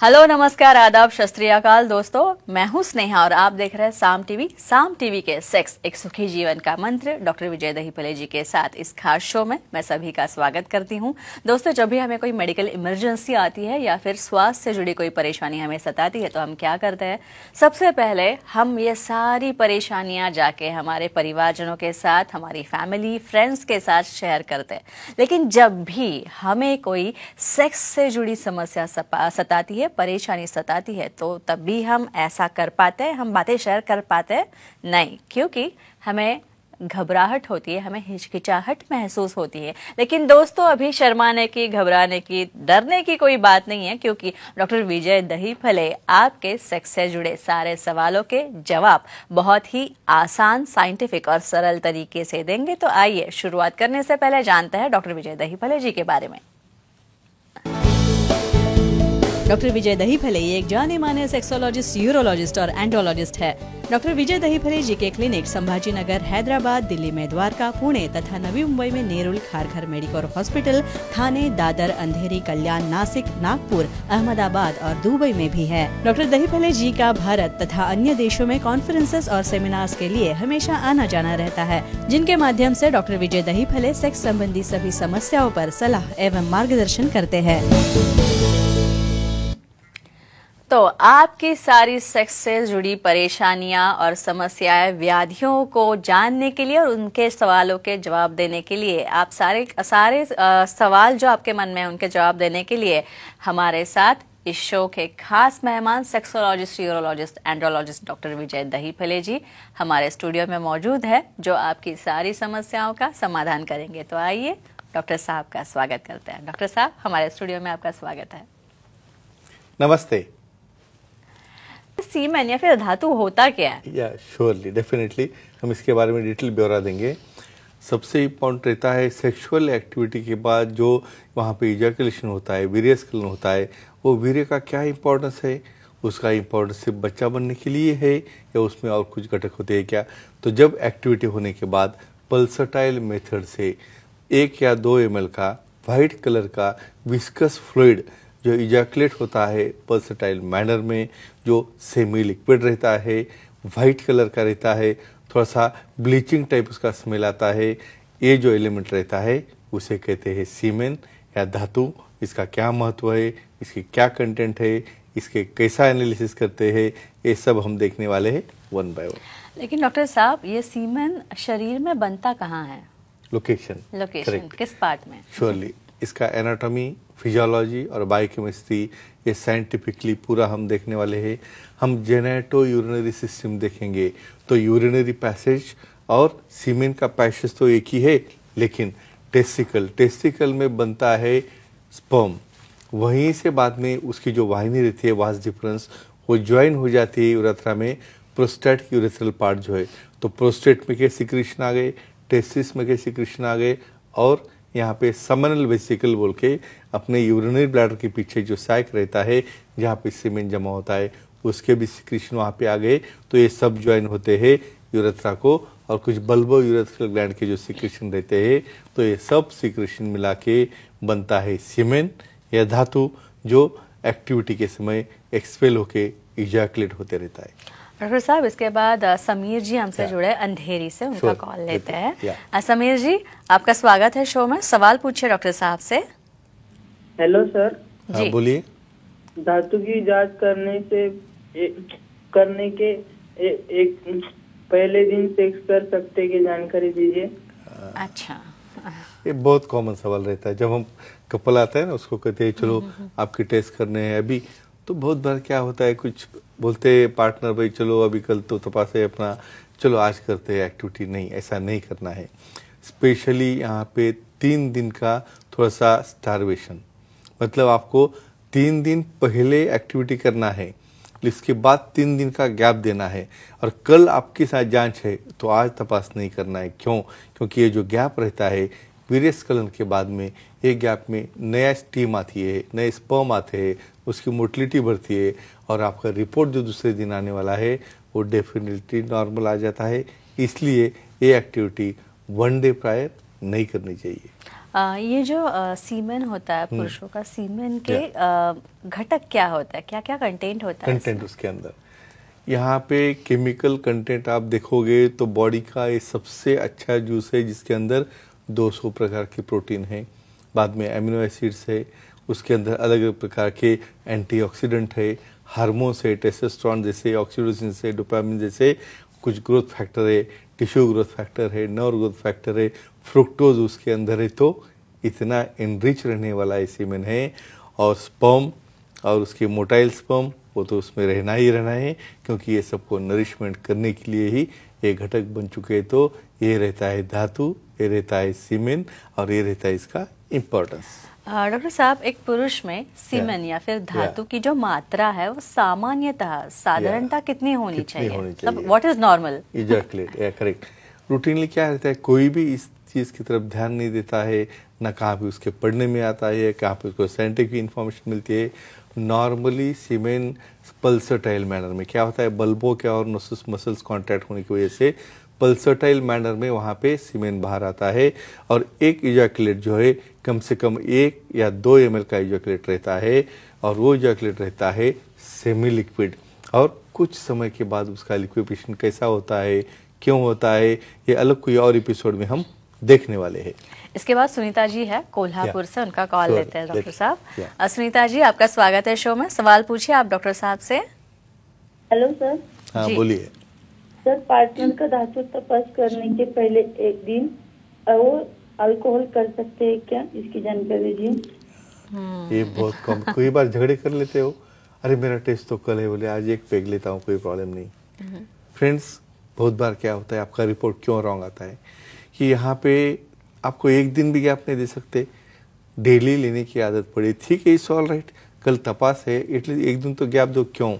Hello, नमस्कार, आदाब, सत श्री अकाल दोस्तों। मैं हूं स्नेहा और आप देख रहे हैं साम टीवी के सेक्स एक सुखी जीवन का मंत्र डॉक्टर विजय दहीफले जी के साथ इस खास शो में मैं सभी का स्वागत करती हूं। दोस्तों, जब भी हमें कोई मेडिकल इमरजेंसी आती है या फिर स्वास्थ्य से जुड़ी कोई परेशानी हमें सताती है तो हम क्या करते हैं? सबसे पहले हम ये सारी परेशानियां जाके हमारे परिवारजनों के साथ, हमारी फैमिली फ्रेंड्स के साथ शेयर करते हैं। लेकिन जब भी हमें कोई सेक्स से जुड़ी समस्या सताती है, परेशानी सताती है, तो तब भी हम ऐसा कर पाते हैं, हम बातें शेयर कर पाते हैं? नहीं, क्योंकि हमें घबराहट होती है, हमें हिचकिचाहट महसूस होती है। लेकिन दोस्तों, अभी शर्माने की, घबराने की, डरने की कोई बात नहीं है, क्योंकि डॉक्टर विजय दहीफले आपके सेक्स से जुड़े सारे सवालों के जवाब बहुत ही आसान, साइंटिफिक और सरल तरीके से देंगे। तो आइए शुरुआत करने से पहले जानते हैं डॉक्टर विजय दहीफले जी के बारे में। डॉक्टर विजय दहीफले एक जाने माने सेक्सोलॉजिस्ट, यूरोलॉजिस्ट और एंड्रोलॉजिस्ट है। डॉक्टर विजय दहीफले जी के क्लिनिक संभाजी नगर, हैदराबाद, दिल्ली में द्वारका, पुणे तथा नवी मुंबई में नेरुल, खारघर मेडिकोर हॉस्पिटल, थाने, दादर, अंधेरी, कल्याण, नासिक, नागपुर, अहमदाबाद और दुबई में भी है। डॉक्टर दहीफले जी का भारत तथा अन्य देशों में कॉन्फ्रेंसेस और सेमिनार्स के लिए हमेशा आना जाना रहता है, जिनके माध्यम से डॉक्टर विजय दहीफले सेक्स संबंधी सभी समस्याओं पर सलाह एवं मार्गदर्शन करते हैं। तो आपकी सारी सेक्स से जुड़ी परेशानियां और समस्याएं, व्याधियों को जानने के लिए और उनके सवालों के जवाब देने के लिए, आप सारे सवाल जो आपके मन में है उनके जवाब देने के लिए हमारे साथ इस शो के खास मेहमान सेक्सोलॉजिस्ट, यूरोलॉजिस्ट, एंड्रोलॉजिस्ट डॉक्टर विजय दहीफले जी हमारे स्टूडियो में मौजूद है, जो आपकी सारी समस्याओं का समाधान करेंगे। तो आइए डॉक्टर साहब का स्वागत करते हैं। डॉक्टर साहब, हमारे स्टूडियो में आपका स्वागत है। नमस्ते। सीमेन या फिर धातु होता क्या है? या श्योरली, डेफिनेटली हम इसके बारे में डिटेल ब्यौरा देंगे। सबसे इम्पोर्टेंट रहता है सेक्सुअल एक्टिविटी के बाद जो वहाँ पे इजैकुलेशन होता है, वीर्यस्खलन होता है, वो वीर्य का क्या इम्पोर्टेंस है? उसका इम्पोर्टेंस सिर्फ बच्चा बनने के लिए है या उसमें और कुछ घटक होते हैं क्या? तो जब एक्टिविटी होने के बाद पल्सटाइल मेथड से 1 या 2 ml का वाइट कलर का विस्कस फ्लूइड जो इजैकुलेट होता है पल्सटाइल मैनर में, जो सेमी लिक्विड रहता है, वाइट कलर का रहता है, थोड़ा सा ब्लीचिंग टाइप उसका स्मेल आता है, ये जो एलिमेंट रहता है उसे कहते हैं सीमेन या धातु। इसका क्या महत्व है, इसकी क्या कंटेंट है, इसके कैसा एनालिसिस करते हैं, ये सब हम देखने वाले हैं वन बाय वन। लेकिन डॉक्टर साहब, ये सीमेन शरीर में बनता कहाँ है? लोकेशन किस पार्ट में? श्योरली, इसका एनाटॉमी, फिजियोलॉजी और बायोकेमिस्ट्री ये साइंटिफिकली पूरा हम देखने वाले हैं। हम जेनेटो यूरिनरी सिस्टम देखेंगे तो यूरिनरी पैसेज और सीमेन का पैसेज तो एक ही है, लेकिन टेस्टिकल में बनता है स्पर्म। वहीं से बाद में उसकी जो वाहिनी रहती है, वास डिफरेंस, वो ज्वाइन हो जाती है यूरेथ्रा में प्रोस्टेट यूरेथ्रल पार्ट जो है। तो प्रोस्टेट में के सिक्रीशन आ गए, टेस्टिस में के सिक्रीशन आ गए, और यहाँ पे समनल वेसिकल बोल के अपने यूरिनरी ब्लैडर के पीछे जो सैक रहता है जहाँ पे सीमेन जमा होता है, उसके भी सिक्रीशन वहाँ पे आ गए। तो ये सब ज्वाइन होते हैं यूरेथ्रा को, और कुछ बल्बो यूरेथ्रल ग्लैंड के जो सिक्रीशन रहते हैं, तो ये सब सिक्रीशन मिला के बनता है सीमेन या धातु, जो एक्टिविटी के समय एक्सपेल होके इजैकुलेट होते रहता है। डॉक्टर साहब, इसके बाद समीर जी हमसे जुड़े अंधेरी से, उनका कॉल लेते हैं। समीर जी, आपका स्वागत है शो में। सवाल पूछिए डॉक्टर साहब से। हेलो सर जी, बोलिए। धातु की जांच करने के एक पहले दिन सेक्स कर सकते की जानकारी दीजिए। अच्छा, ये बहुत कॉमन सवाल रहता है। जब हम कपल आता है ना, उसको कहते हैं चलो आपके टेस्ट करने हैं अभी, तो बहुत बार क्या होता है, कुछ बोलते हैं पार्टनर, भाई चलो अभी कल तो तपास है अपना, चलो आज करते हैं एक्टिविटी। नहीं, ऐसा नहीं करना है। स्पेशली यहाँ पे 3 दिन का थोड़ा सा स्टारवेशन, मतलब आपको 3 दिन पहले एक्टिविटी करना है, इसके बाद 3 दिन का गैप देना है। और कल आपके साथ जांच है तो आज तपास नहीं करना है। क्यों? क्योंकि ये जो गैप रहता है वीर्यस्खलन के बाद में, एक गैप में नया स्टीम आती है, नए स्पर्म आते हैं, उसकी मोटिलिटी बढ़ती है, और आपका रिपोर्ट जो दूसरे दिन आने वाला है वो डेफिनेटली नॉर्मल आ जाता है। इसलिए ये एक्टिविटी 1 डे प्रायर नहीं करनी चाहिए। ये जो सीमेन होता है पुरुषों का, सीमेन के घटक क्या होता है, क्या क्या कंटेंट होता है? कंटेंट उसके अंदर यहाँ पे केमिकल कंटेंट आप देखोगे तो बॉडी का ये सबसे अच्छा जूस है जिसके अंदर 200 प्रकार के प्रोटीन है, बाद में एमिनो एसिड्स है, उसके अंदर अलग अलग प्रकार के एंटीऑक्सीडेंट है, हार्मोन्स है, टेस्टोस्टेरोन जैसे, ऑक्सीटोसिन से, डोपामिन जैसे, कुछ ग्रोथ फैक्टर है, टिश्यू ग्रोथ फैक्टर है, नर्व ग्रोथ फैक्टर है, फ्रुक्टोज उसके अंदर है। तो इतना एनरिच रहने वाला ये सीमेन है। और स्पर्म और उसके मोटाइल स्पर्म वो तो उसमें रहना ही रहना है, क्योंकि ये सबको नरिशमेंट करने के लिए ही ये घटक बन चुके हैं। तो ये रहता है धातु, ये रहता है सीमेन और ये रहता है इसका इम्पोर्टेंस। डॉक्टर साहब, एक पुरुष में सीमेन या फिर धातु की जो मात्रा है वो सामान्यतः साधारणतः कितनी होनी चाहिए? मतलब what is normal? Exactly, correct. Routinely क्या रहता है, कोई भी इस चीज की तरफ ध्यान नहीं देता है, ना कहाँ पे उसके पढ़ने में आता है, कहाँ पे उसको साइंटिफिक इंफॉर्मेशन मिलती है। नॉर्मली सीमेन पल्सटाइल मैनर में क्या होता है, बल्बों के और मसल्स कॉन्टैक्ट होने की वजह से पल्सटाइल मैनर में वहाँ पे सीमेन बाहर आता है। और एक इजैकुलेट जो है कम से कम 1 या 2 ml का इजैकुलेट रहता है, और वो इजैकुलेट रहता है सेमी लिक्विड। और कुछ समय के बाद उसका लिक्विफिकेशन कैसा होता है, क्यों होता है, ये अलग कोई और एपिसोड में हम देखने वाले हैं। इसके बाद सुनीता जी है कोल्हापुर से, उनका कॉल लेते हैं डॉक्टर साहब। सुनीता जी, आपका स्वागत है शो में। सवाल पूछिए आप डॉक्टर साहब से। Hello sir. हाँ बोलिए सर, पार्टनर का धातु तपास करने के पहले एक दिन वो अल्कोहल कर सकते हैं क्या, इसकी जानकारी दीजिए। ये बहुत कम, कई बार झगड़े कर लेते हो, अरे मेरा टेस्ट तो कल है, बोले आज एक पेग लेता हूँ, कोई प्रॉब्लम नहीं। फ्रेंड्स, बहुत बार क्या होता है, आपका रिपोर्ट क्यों रॉन्ग आता है कि यहाँ पे आपको एक दिन भी गैप नहीं दे सकते, डेली लेने की आदत पड़ी, ठीक है, इट्स ऑल राइट, कल तपास है एटलीस्ट एक दिन तो गैप दो। क्यों?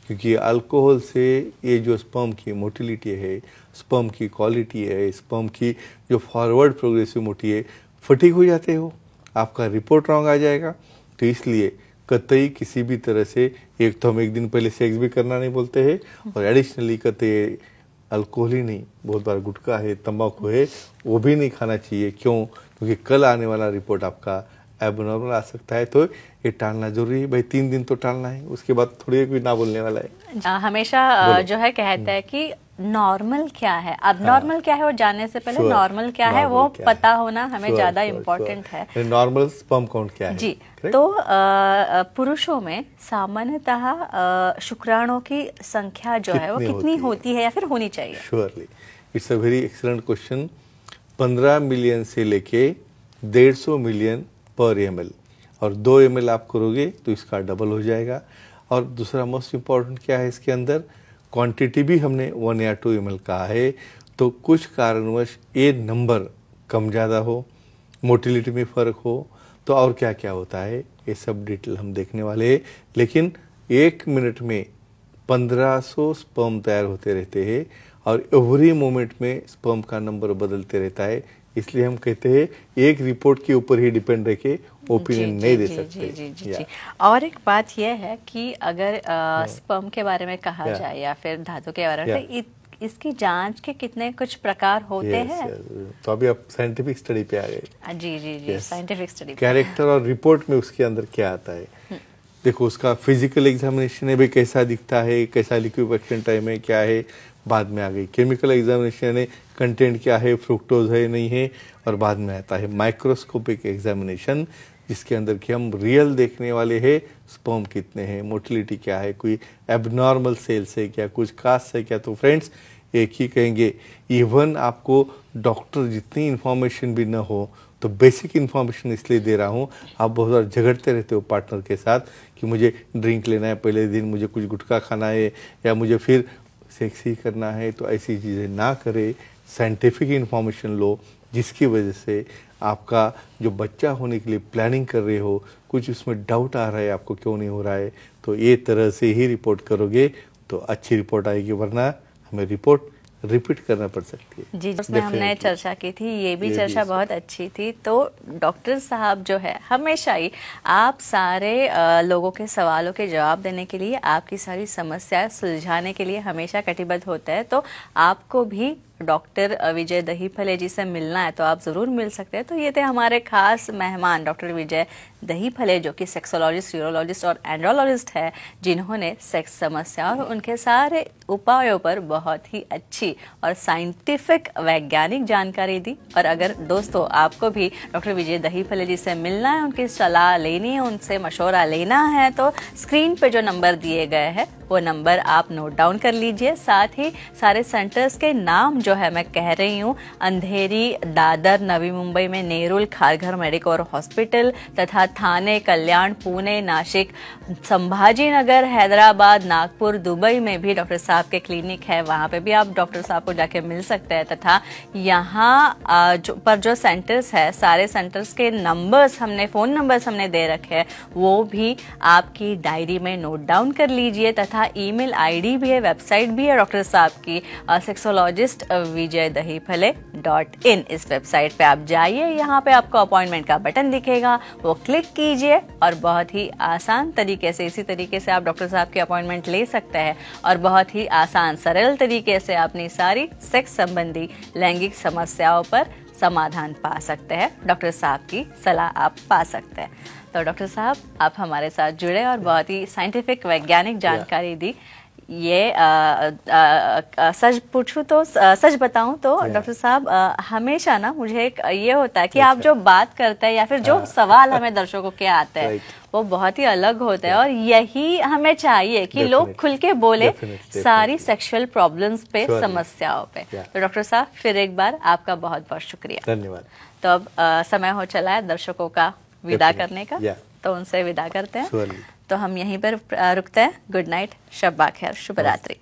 क्योंकि अल्कोहल से ये जो स्पर्म की मोटिलिटी है, स्पर्म की क्वालिटी है, स्पर्म की जो फॉरवर्ड प्रोग्रेसिव मोटी है, फटीग हो जाते हो, आपका रिपोर्ट रॉन्ग आ जाएगा। तो इसलिए कतई किसी भी तरह से, एक तो हम एक दिन पहले सेक्स भी करना नहीं बोलते हैं, और एडिशनली कतई अल्कोहल ही नहीं, बहुत बार गुटखा है, तंबाकू है, वो भी नहीं खाना चाहिए। क्यों? क्योंकि कल आने वाला रिपोर्ट आपका एबनॉर्मल आ सकता है। तो ये टालना जरूरी है भाई, 3 दिन तो टालना है, उसके बाद थोड़ी कोई ना बोलने वाला है। हमेशा जो है कहता है कि नॉर्मल क्या है, अब नॉर्मल क्या है वो जानने से पहले नॉर्मल क्या है वो पता होना हमें ज्यादा इम्पोर्टेंट है। नॉर्मल स्पर्म काउंट क्या है जी। तो पुरुषों में सामान्यतः शुक्राणुओं की संख्या जो है वो कितनी होती है या फिर होनी चाहिए? Surely, it's a very excellent question. 15 million से लेके 150 मिलियन पर ml, और 2 ml आप करोगे तो इसका डबल हो जाएगा। और दूसरा मोस्ट इम्पॉर्टेंट क्या है, इसके अंदर क्वांटिटी भी हमने 1 या 2 ml कहा है। तो कुछ कारणवश ये नंबर कम ज़्यादा हो, मोटिलिटी में फ़र्क हो, तो और क्या क्या होता है, ये सब डिटेल हम देखने वाले हैं। लेकिन 1 मिनट में 1500 स्पर्म तैयार होते रहते हैं, और एवरी मोमेंट में स्पर्म का नंबर बदलते रहता है। इसलिए हम कहते हैं एक रिपोर्ट के ऊपर ही डिपेंड रह के ओपिनियन नहीं दे सकते। जी। और एक बात यह है कि अगर स्पर्म के बारे में कहा जाए या फिर धातु के बारे में, इसकी जांच के कितने कुछ प्रकार होते हैं? तो अभी आप साइंटिफिक स्टडी पे आ गए। जी, साइंटिफिक स्टडी। कैरेक्टर और रिपोर्ट में उसके अंदर क्या आता है, देखो उसका फिजिकल एग्जामिनेशन है भाई, कैसा दिखता है, कैसा लिक्विफेक्शन टाइम है, क्या है। बाद में आ गई केमिकल एग्जामिनेशन है, कंटेंट क्या है, फ्रुक्टोज है नहीं है। और बाद में आता है माइक्रोस्कोपिक एग्जामिनेशन, जिसके अंदर कि हम रियल देखने वाले हैं, स्पर्म कितने हैं, मोटिलिटी क्या है, कोई एबनॉर्मल सेल्स है क्या, कुछ कास्ट है क्या। तो फ्रेंड्स, एक ही कहेंगे, इवन आपको डॉक्टर जितनी इन्फॉर्मेशन भी ना हो, तो बेसिक इन्फॉर्मेशन इसलिए दे रहा हूँ, आप बहुत बार झगड़ते रहते हो पार्टनर के साथ कि मुझे ड्रिंक लेना है पहले दिन, मुझे कुछ गुटखा खाना है, या मुझे फिर सेक्स ही करना है। तो ऐसी चीज़ें ना करें, साइंटिफिक इन्फॉर्मेशन लो, जिसकी वजह से आपका जो बच्चा होने के लिए प्लानिंग कर रहे हो, कुछ उसमें डाउट आ रहा है आपको क्यों नहीं हो रहा है, तो ये तरह से ही रिपोर्ट करोगे तो अच्छी रिपोर्ट आएगी, वरना हमें रिपोर्ट रिपीट करना पड़ सकती है। जी, जिसमें हमने चर्चा की थी, ये भी चर्चा बहुत अच्छी थी। तो डॉक्टर साहब जो है हमेशा ही आप सारे लोगों के सवालों के जवाब देने के लिए, आपकी सारी समस्याएं सुलझाने के लिए हमेशा कटिबद्ध होते हैं। तो आपको भी डॉक्टर विजय दहीफले जी से मिलना है तो आप ज़रूर मिल सकते हैं। तो ये थे हमारे खास मेहमान डॉक्टर विजय दहीफले, जो कि सेक्सोलॉजिस्ट, यूरोलॉजिस्ट और एंड्रोलॉजिस्ट है, जिन्होंने सेक्स समस्या और उनके सारे उपायों पर बहुत ही अच्छी और साइंटिफिक वैज्ञानिक जानकारी दी। और अगर दोस्तों आपको भी डॉक्टर विजय दहीफले जी से मिलना है, उनकी सलाह लेनी है, उनसे मशवरा लेना है, तो स्क्रीन पे जो नंबर दिए गए हैं वो नंबर आप नोट डाउन कर लीजिए। साथ ही सारे सेंटर्स के नाम जो है मैं कह रही हूँ, अंधेरी, दादर, नवी मुंबई में नेरुल खारघर मेडिकोर हॉस्पिटल, तथा थाने, कल्याण, पुणे, नासिक, संभाजी नगर, हैदराबाद, नागपुर, दुबई में भी डॉक्टर साहब के क्लिनिक है, वहाँ पे भी आप डॉक्टर साहब को जाके मिल सकते हैं। तथा यहाँ जो सेंटर्स है, सारे सेंटर्स के नंबर्स हमने, फ़ोन नंबर्स हमने दे रखे हैं, वो भी आपकी डायरी में नोट डाउन कर लीजिए। तथा ईमेल आईडी भी है, वेबसाइट भी है डॉक्टर साहब की, सेक्सोलॉजिस्ट विजय दहीफले .in। इस वेबसाइट पे आप जाइए, यहाँ पे आपको अपॉइंटमेंट का बटन दिखेगा, वो क्लिक कीजिए और बहुत ही आसान तरीके से, इसी तरीके से आप डॉक्टर साहब की अपॉइंटमेंट ले सकते हैं और बहुत ही आसान सरल तरीके से अपनी सारी सेक्स संबंधी लैंगिक समस्याओं पर समाधान पा सकते हैं। डॉक्टर साहब की सलाह आप पा सकते हैं। तो डॉक्टर साहब, आप हमारे साथ जुड़े और बहुत ही साइंटिफिक वैज्ञानिक जानकारी दी। ये सच पूछूं तो, सच बताऊं तो डॉक्टर साहब, हमेशा ना मुझे एक ये होता है कि आप जो बात करते हैं या फिर जो सवाल हमें दर्शकों के आते हैं वो बहुत ही अलग होते हैं, और यही हमें चाहिए कि लोग खुल के बोले सारी सेक्सुअल प्रॉब्लम्स पे, समस्याओं पे। तो डॉक्टर साहब, फिर एक बार आपका बहुत बहुत शुक्रिया, धन्यवाद। तो अब समय हो चला है दर्शकों का विदा करने का, तो उनसे विदा करते हैं। तो हम यहीं पर रुकते हैं। गुड नाइट, शब्बा खैर, शुभ रात्रि।